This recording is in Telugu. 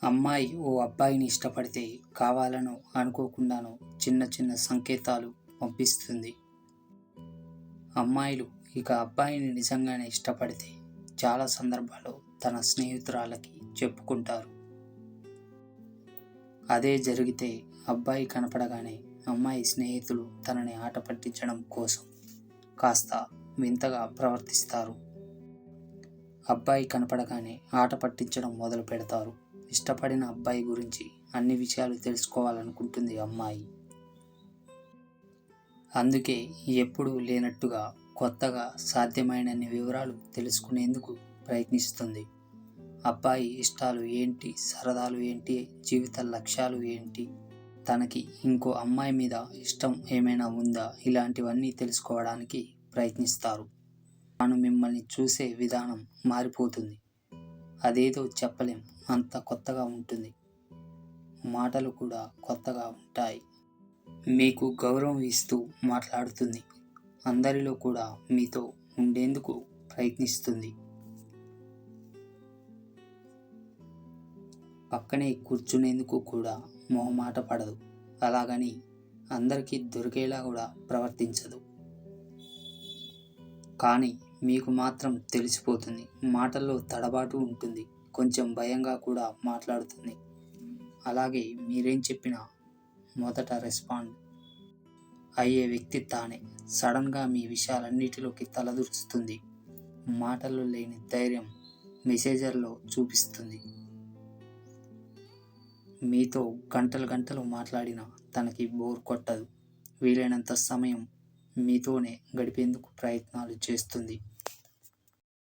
అమ్మాయి ఓ అబ్బాయిని ఇష్టపడితే కావాలనో అనుకోకుండానో చిన్న చిన్న సంకేతాలు పంపిస్తుంది. అమ్మాయిలు ఇక అబ్బాయిని నిజంగానే ఇష్టపడితే చాలా సందర్భాల్లో తన స్నేహితురాళ్ళకి చెప్పుకుంటారు. అదే జరిగితే అబ్బాయి కనపడగానే అమ్మాయి స్నేహితులు తనని ఆట పట్టించడం కోసం కాస్త వింతగా ప్రవర్తిస్తారు. అబ్బాయి కనపడగానే ఆట పట్టించడం మొదలు పెడతారు. ఇష్టపడిన అబ్బాయి గురించి అన్ని విషయాలు తెలుసుకోవాలనుకుంటుంది అమ్మాయి. అందుకే ఎప్పుడూ లేనట్టుగా కొత్తగా సాధ్యమైనన్ని వివరాలు తెలుసుకునేందుకు ప్రయత్నిస్తుంది. అబ్బాయి ఇష్టాలు ఏంటి, సరదాలు ఏంటి, జీవిత లక్ష్యాలు ఏంటి, తనకి ఇంకో అమ్మాయి మీద ఇష్టం ఏమైనా ఉందా, ఇలాంటివన్నీ తెలుసుకోవడానికి ప్రయత్నిస్తారు. తాను మిమ్మల్ని చూసే విధానం మారిపోతుంది. అదేదో చెప్పలేం, అంత కొత్తగా ఉంటుంది. మాటలు కూడా కొత్తగా ఉంటాయి. మీకు గౌరవం ఇస్తూ మాట్లాడుతుంది. అందరిలో కూడా మీతో ఉండేందుకు ప్రయత్నిస్తుంది. పక్కనే కూర్చునేందుకు కూడా మొహమాట పడదు. అలాగని అందరికీ దొరికేలా కూడా ప్రవర్తించదు. కానీ మీకు మాత్రం తెలిసిపోతుంది. మాటల్లో తడబాటు ఉంటుంది. కొంచెం భయంగా కూడా మాట్లాడుతుంది. అలాగే మీరేం చెప్పినా మొదట రెస్పాండ్ అయ్యే వ్యక్తి తానే. సడన్గా మీ విషయాలన్నిటిలోకి తలదూర్చుతుంది. మాటల్లో లేని ధైర్యం మెసేజర్లో చూపిస్తుంది. మీతో గంటలు గంటలు మాట్లాడినా తనకి బోర్ కొట్టదు. వీలైనంత సమయం మీతోనే గడిపేందుకు ప్రయత్నాలు చేస్తుంది.